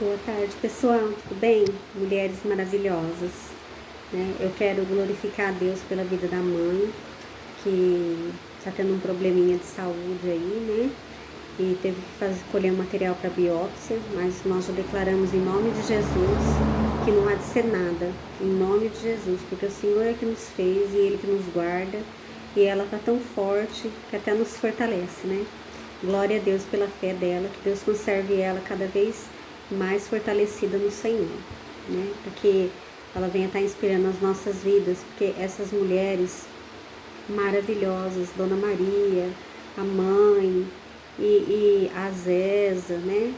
Boa tarde, pessoal, tudo bem? Mulheres maravilhosas, né? Eu quero glorificar a Deus pela vida da mãe, que está tendo um probleminha de saúde aí, né? E teve que colher um material para biópsia, mas nós já declaramos em nome de Jesus que não há de ser nada, em nome de Jesus, porque o Senhor é que nos fez e Ele que nos guarda, e ela está tão forte que até nos fortalece, né? Glória a Deus pela fé dela, que Deus conserve ela cada vez mais fortalecida no Senhor, né? Para que ela venha estar inspirando as nossas vidas, porque essas mulheres maravilhosas, Dona Maria, a mãe e a Zésa, né?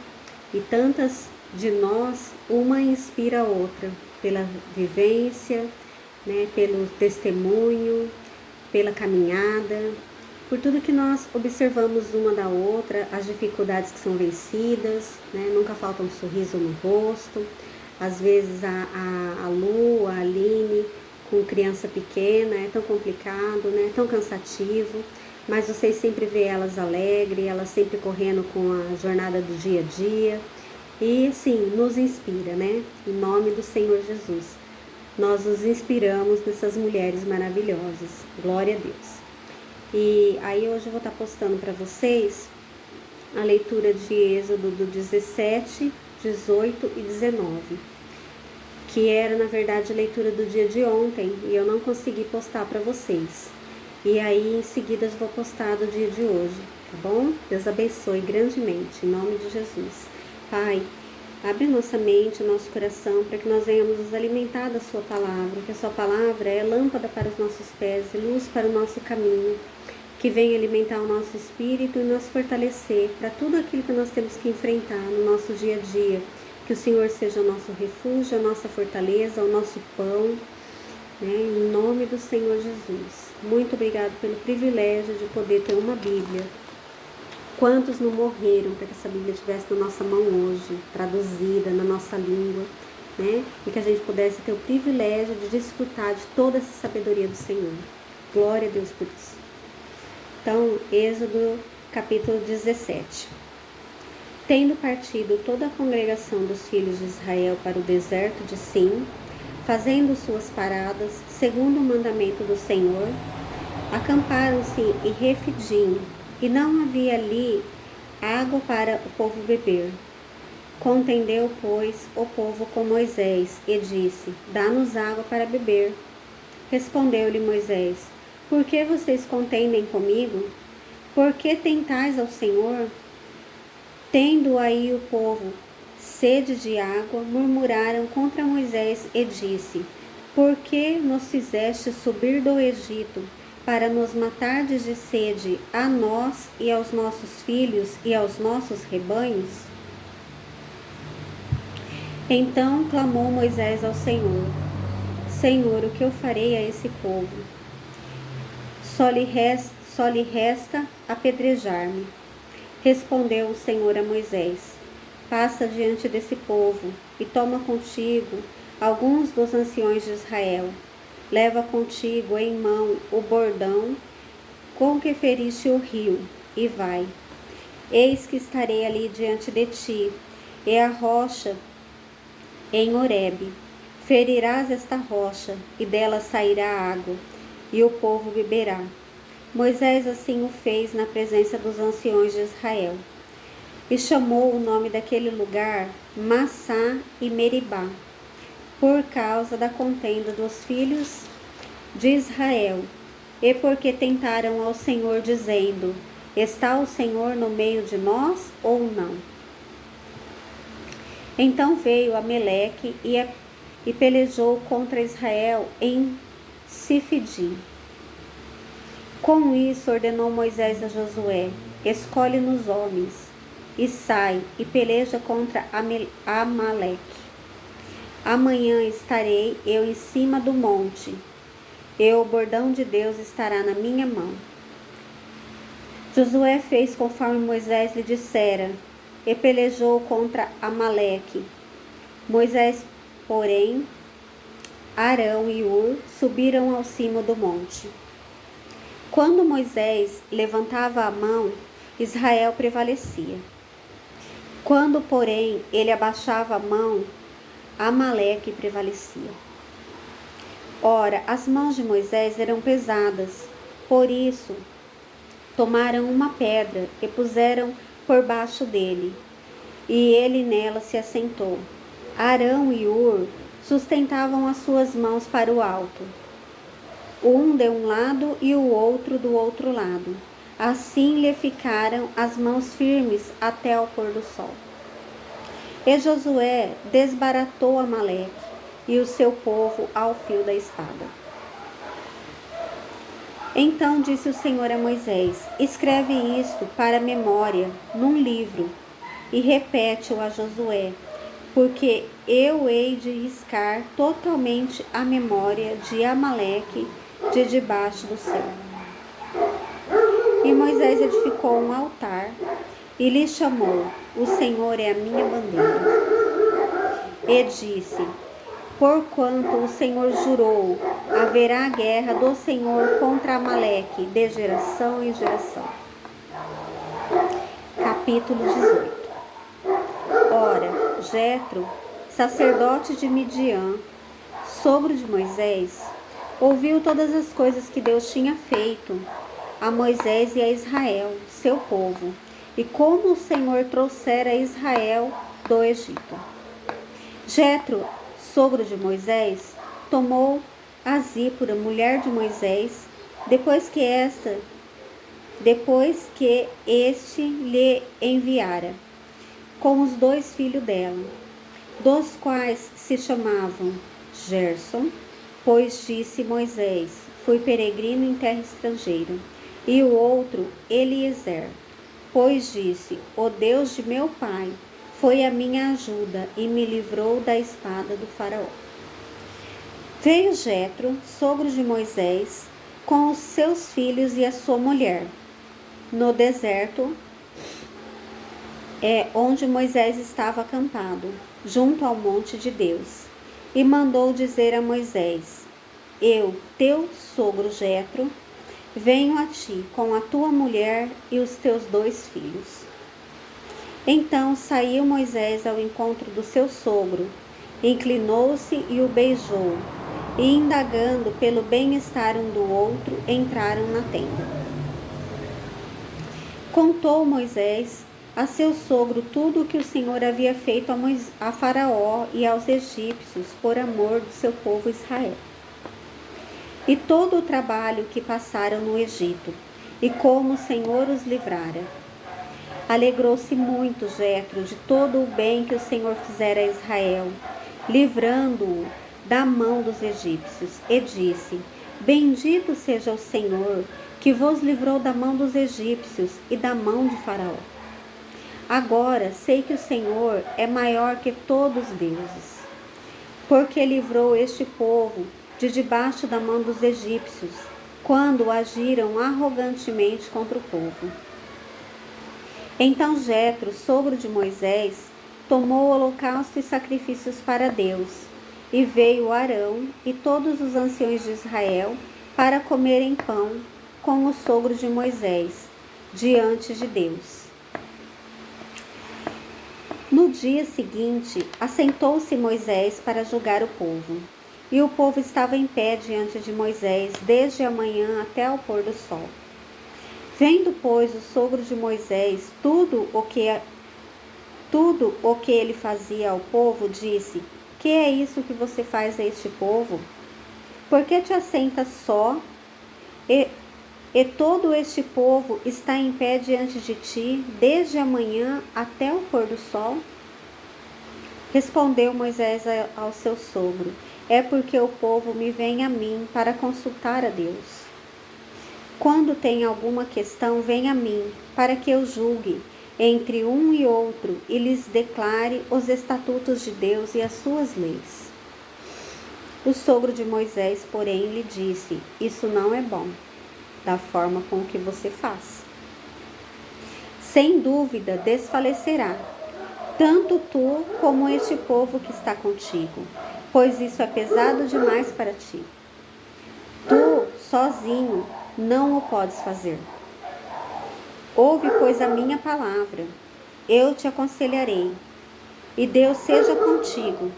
E tantas de nós, uma inspira a outra pela vivência, né? Pelo testemunho, pela caminhada, por tudo que nós observamos uma da outra, as dificuldades que são vencidas, né? Nunca falta um sorriso no rosto. Às vezes a Lu, a Aline, com criança pequena, é tão complicado, né? É tão cansativo, mas vocês sempre vê elas alegres, elas sempre correndo com a jornada do dia a dia. E assim, nos inspira, né? Em nome do Senhor Jesus. Nós nos inspiramos nessas mulheres maravilhosas. Glória a Deus. E aí hoje eu vou estar postando para vocês a leitura de Êxodo do 17, 18 e 19, que era na verdade a leitura do dia de ontem e eu não consegui postar para vocês. E aí em seguida eu vou postar do dia de hoje, tá bom? Deus abençoe grandemente, em nome de Jesus. Pai, abre nossa mente, nosso coração, para que nós venhamos nos alimentar da sua palavra, que a sua palavra é lâmpada para os nossos pés e luz para o nosso caminho, que venha alimentar o nosso espírito e nos fortalecer para tudo aquilo que nós temos que enfrentar no nosso dia a dia. Que o Senhor seja o nosso refúgio, a nossa fortaleza, o nosso pão, né? Em nome do Senhor Jesus. Muito obrigado pelo privilégio de poder ter uma Bíblia. Quantos não morreram para que essa Bíblia estivesse na nossa mão hoje, traduzida na nossa língua, né? E que a gente pudesse ter o privilégio de desfrutar de toda essa sabedoria do Senhor. Glória a Deus por isso. Então, Êxodo capítulo 17. Tendo partido toda a congregação dos filhos de Israel para o deserto de Sim, fazendo suas paradas, segundo o mandamento do Senhor, acamparam-se em Refidim, e não havia ali água para o povo beber. Contendeu, pois, o povo com Moisés, e disse: Dá-nos água para beber. Respondeu-lhe Moisés: Por que vocês contendem comigo? Por que tentais ao Senhor? Tendo aí o povo sede de água, murmuraram contra Moisés e disse: Por que nos fizeste subir do Egito, para nos matardes de sede a nós e aos nossos filhos e aos nossos rebanhos? Então clamou Moisés ao Senhor: Senhor, o que eu farei a esse povo? Só lhe resta apedrejar-me. Respondeu o Senhor a Moisés: Passa diante desse povo e toma contigo alguns dos anciões de Israel. Leva contigo em mão o bordão com que feriste o rio, e vai. Eis que estarei ali diante de ti, e a rocha em Horebe. Ferirás esta rocha, e dela sairá água, e o povo beberá. Moisés assim o fez na presença dos anciões de Israel. E chamou o nome daquele lugar Massá e Meribá, por causa da contenda dos filhos de Israel, e porque tentaram ao Senhor, dizendo: Está o Senhor no meio de nós ou não? Então veio Ameleque e pelejou contra Israel em Sifidim. Com isso ordenou Moisés a Josué: Escolhe-nos homens, e sai, e peleja contra Amaleque. Amanhã estarei eu em cima do monte, e o bordão de Deus estará na minha mão. Josué fez conforme Moisés lhe dissera, e pelejou contra Amaleque. Moisés, porém, Arão e Ur subiram ao cimo do monte. Quando Moisés levantava a mão, Israel prevalecia. Quando, porém, ele abaixava a mão, Amaleque prevalecia. Ora, as mãos de Moisés eram pesadas, por isso tomaram uma pedra e puseram por baixo dele, e ele nela se assentou. Arão e Hur sustentavam as suas mãos para o alto, um de um lado e o outro do outro lado. Assim lhe ficaram as mãos firmes até ao pôr do sol. E Josué desbaratou Amaleque e o seu povo ao fio da espada. Então disse o Senhor a Moisés: escreve isto para memória num livro e repete-o a Josué, porque eu hei de riscar totalmente a memória de Amaleque de debaixo do céu. E Moisés edificou um altar e lhe chamou: o Senhor é a minha bandeira. E disse: porquanto o Senhor jurou, haverá guerra do Senhor contra Amaleque de geração em geração. Capítulo 18. Ora, Jetro, sacerdote de Midian, sogro de Moisés, ouviu todas as coisas que Deus tinha feito a Moisés e a Israel, seu povo, e como o Senhor trouxera Israel do Egito. Jetro, sogro de Moisés, tomou a Zípora, mulher de Moisés, depois que este lhe enviara, com os 2 filhos dela, dos quais se chamavam Gerson, pois disse Moisés: fui peregrino em terra estrangeira, e o outro Eliezer, pois disse: o Deus de meu pai foi a minha ajuda e me livrou da espada do faraó. Veio Jetro, sogro de Moisés, com os seus filhos e a sua mulher, no deserto, onde Moisés estava acampado, junto ao monte de Deus, e mandou dizer a Moisés: eu, teu sogro Jetro, venho a ti com a tua mulher e os teus 2 filhos. Então saiu Moisés ao encontro do seu sogro, inclinou-se e o beijou, e indagando pelo bem-estar um do outro, entraram na tenda. Contou Moisés a seu sogro tudo o que o Senhor havia feito a Faraó e aos egípcios por amor do seu povo Israel, e todo o trabalho que passaram no Egito, e como o Senhor os livrara. Alegrou-se muito Jetro de todo o bem que o Senhor fizera a Israel, livrando-o da mão dos egípcios, e disse: bendito seja o Senhor, que vos livrou da mão dos egípcios e da mão de Faraó. Agora sei que o Senhor é maior que todos os deuses, porque livrou este povo de debaixo da mão dos egípcios, quando agiram arrogantemente contra o povo. Então Jetro, sogro de Moisés, tomou o holocausto e sacrifícios para Deus, e veio Arão e todos os anciões de Israel para comerem pão com o sogro de Moisés, diante de Deus. No dia seguinte, assentou-se Moisés para julgar o povo, e o povo estava em pé diante de Moisés, desde a manhã até ao pôr do sol. Vendo, pois, o sogro de Moisés tudo o que ele fazia ao povo, disse: que é isso que você faz a este povo? Por que te assentas só, e todo este povo está em pé diante de ti, desde a manhã até o pôr do sol? Respondeu Moisés ao seu sogro: é porque o povo me vem a mim para consultar a Deus. Quando tem alguma questão, vem a mim, para que eu julgue entre um e outro e lhes declare os estatutos de Deus e as suas leis. O sogro de Moisés, porém, lhe disse: isso não é bom, da forma com que você faz. Sem dúvida desfalecerá, tanto tu como este povo que está contigo, pois isso é pesado demais para ti. Tu, sozinho, não o podes fazer. Ouve, pois, a minha palavra. eu te aconselharei, e Deus seja contigo.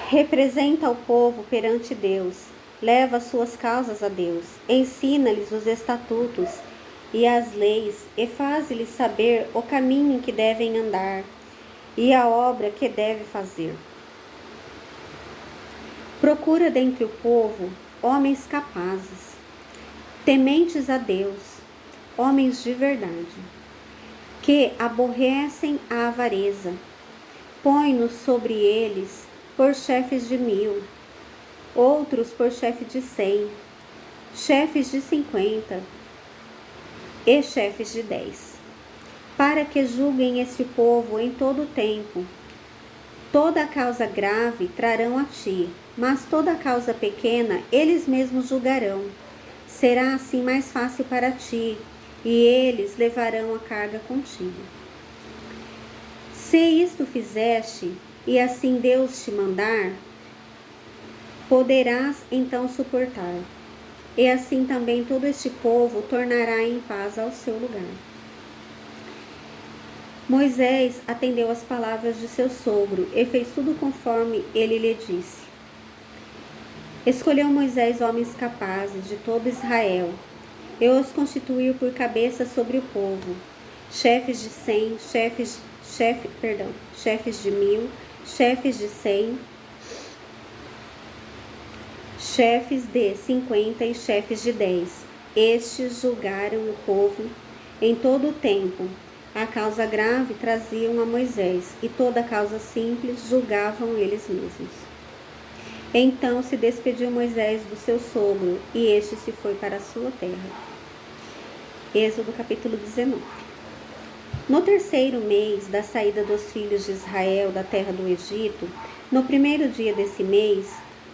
Representa o povo perante Deus, leva as suas causas a Deus, ensina-lhes os estatutos e as leis, e faz-lhes saber o caminho em que devem andar e a obra que deve fazer. Procura dentre o povo homens capazes, tementes a Deus, homens de verdade, que aborrecem a avareza. Põe-nos sobre eles por chefes de 1000, outros por chefe de 100, chefes de 50 e chefes de 10, para que julguem esse povo em todo o tempo. Toda causa grave trarão a ti, mas toda causa pequena eles mesmos julgarão. Será assim mais fácil para ti, e eles levarão a carga contigo. Se isto fizeste, e assim Deus te mandar, poderás então suportar. E assim também todo este povo tornará em paz ao seu lugar. Moisés atendeu às palavras de seu sogro e fez tudo conforme ele lhe disse. Escolheu Moisés homens capazes de todo Israel e os constituiu por cabeça sobre o povo, chefes de 100, chefes de 1000, chefes de 100, chefes de 50 e chefes de 10. Estes julgaram o povo em todo o tempo. A causa grave traziam a Moisés, e toda a causa simples julgavam eles mesmos. Então se despediu Moisés do seu sogro, e este se foi para a sua terra. Êxodo capítulo 19. No terceiro mês da saída dos filhos de Israel da terra do Egito, no primeiro dia desse mês,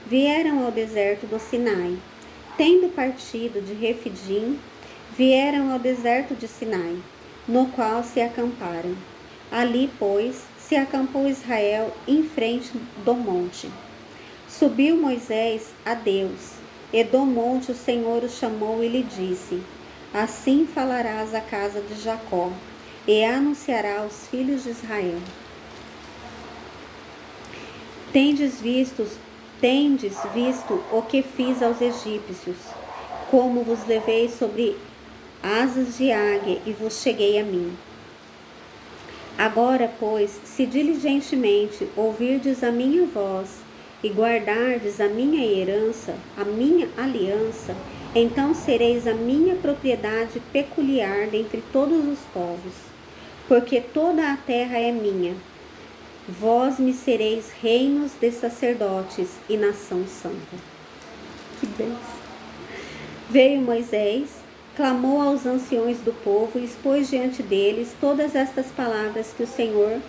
vieram ao deserto do Sinai. Tendo partido de Refidim, vieram ao deserto de Sinai, no qual se acamparam. Ali, pois, se acampou Israel em frente do monte. Subiu Moisés a Deus, e do monte o Senhor o chamou e lhe disse: Assim falarás à casa de Jacó, e anunciará aos filhos de Israel. Tendes visto o que fiz aos egípcios, como vos levei sobre asas de águia e vos cheguei a mim. Agora, pois, se diligentemente ouvirdes a minha voz e guardardes a minha herança, a minha aliança, então sereis a minha propriedade peculiar dentre todos os povos, porque toda a terra é minha. Vós me sereis reinos de sacerdotes e nação santa. Que bênção! Veio Moisés, clamou aos anciões do povo e expôs diante deles todas estas palavras que o Senhor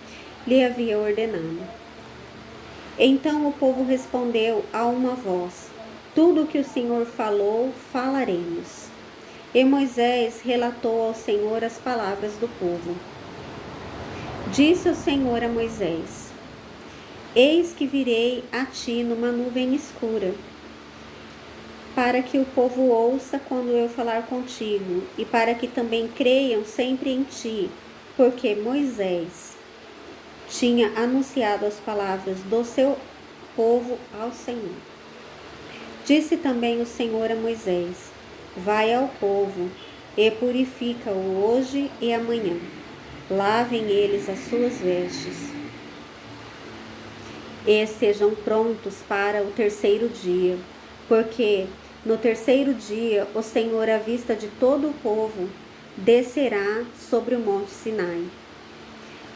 lhe havia ordenado. Então o povo respondeu a uma voz: Tudo o que o Senhor falou, falaremos. E Moisés relatou ao Senhor as palavras do povo. Disse o Senhor a Moisés: Eis que virei a ti numa nuvem escura, para que o povo ouça quando eu falar contigo, e para que também creiam sempre em ti, porque Moisés tinha anunciado as palavras do seu povo ao Senhor. Disse também o Senhor a Moisés: Vai ao povo e purifica-o hoje e amanhã. Lavem eles as suas vestes e sejam prontos para o terceiro dia, porque no terceiro dia o Senhor, à vista de todo o povo, descerá sobre o monte Sinai.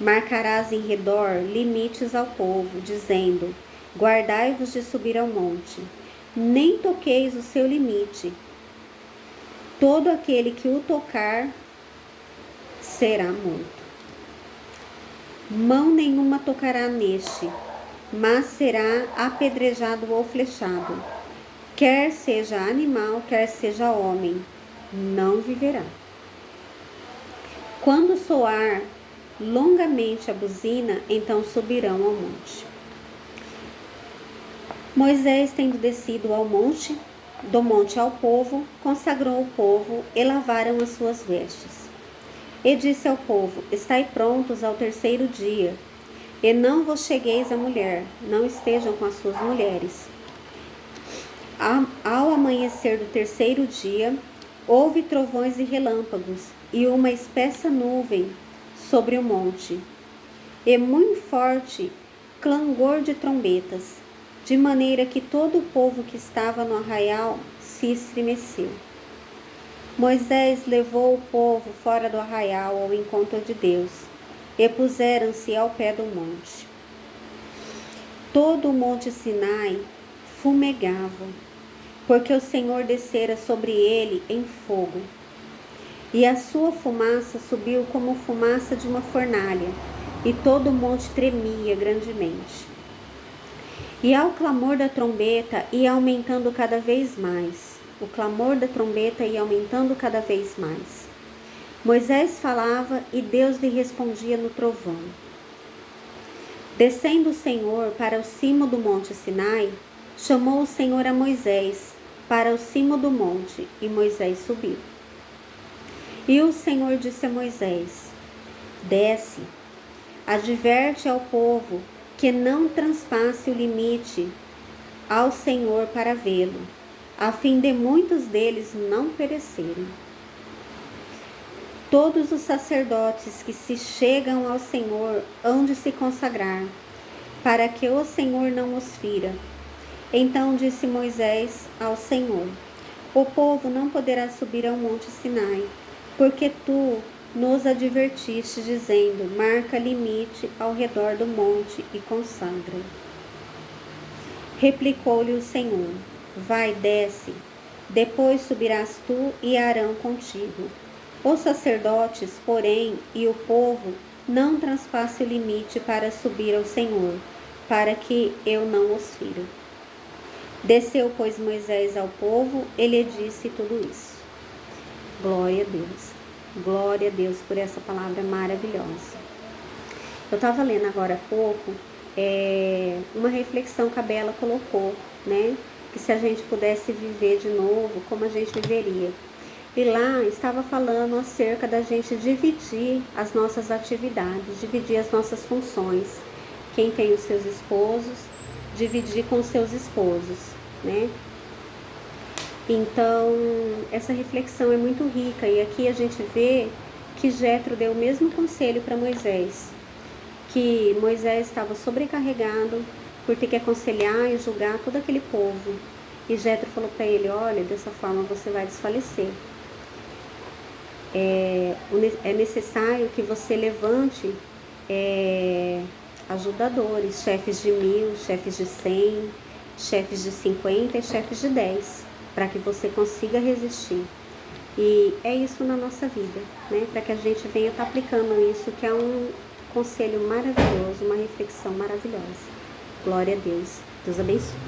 Marcarás em redor limites ao povo, dizendo: Guardai-vos de subir ao monte, nem toqueis o seu limite. Todo aquele que o tocar será morto. Mão nenhuma tocará neste, mas será apedrejado ou flechado. Quer seja animal, quer seja homem, não viverá. Quando soar longamente a buzina, então subirão ao monte. Moisés, tendo descido do monte ao povo, consagrou o povo e lavaram as suas vestes. E disse ao povo: Estai prontos ao terceiro dia, e não vos chegueis à mulher, não estejam com as suas mulheres. Ao amanhecer do terceiro dia, houve trovões e relâmpagos, e uma espessa nuvem sobre o monte, e muito forte clangor de trombetas, de maneira que todo o povo que estava no arraial se estremeceu. Moisés levou o povo fora do arraial ao encontro de Deus, e puseram-se ao pé do monte. Todo o monte Sinai fumegava, porque o Senhor descera sobre ele em fogo, e a sua fumaça subiu como fumaça de uma fornalha, e todo o monte tremia grandemente. E ao clamor da trombeta ia aumentando cada vez mais. O clamor da trombeta ia aumentando cada vez mais. Moisés falava e Deus lhe respondia no trovão. Descendo o Senhor para o cimo do monte Sinai, chamou o Senhor a Moisés para o cimo do monte, e Moisés subiu. E o Senhor disse a Moisés: Desce, adverte ao povo que não transpasse o limite ao Senhor para vê-lo, a fim de muitos deles não perecerem. Todos os sacerdotes que se chegam ao Senhor hão de se consagrar, para que o Senhor não os fira. Então disse Moisés ao Senhor: O povo não poderá subir ao monte Sinai, porque tu nos advertiste, dizendo: marca limite ao redor do monte e consagra. Replicou-lhe o Senhor: Vai, desce, depois subirás tu e Arão contigo. Os sacerdotes, porém, e o povo não transpasse o limite para subir ao Senhor, para que eu não os fira. Desceu, pois, Moisés ao povo, e lhe disse tudo isso. Glória a Deus. Glória a Deus por essa palavra maravilhosa. Eu estava lendo agora há pouco uma reflexão que a Bela colocou, né? Que se a gente pudesse viver de novo, como a gente viveria. E lá estava falando acerca da gente dividir as nossas atividades, dividir as nossas funções. Quem tem os seus esposos, dividir com os seus esposos, né? Então, essa reflexão é muito rica, e aqui a gente vê que Jétro deu o mesmo conselho para Moisés, que Moisés estava sobrecarregado por ter que aconselhar e julgar todo aquele povo. E Jétro falou para ele: olha, dessa forma você vai desfalecer. É necessário que você levante ajudadores, chefes de 1000, chefes de 100, chefes de 50 e chefes de 10, para que você consiga resistir. E é isso na nossa vida, né? Para que a gente venha estar aplicando isso, que é um conselho maravilhoso, uma reflexão maravilhosa. Glória a Deus. Deus abençoe.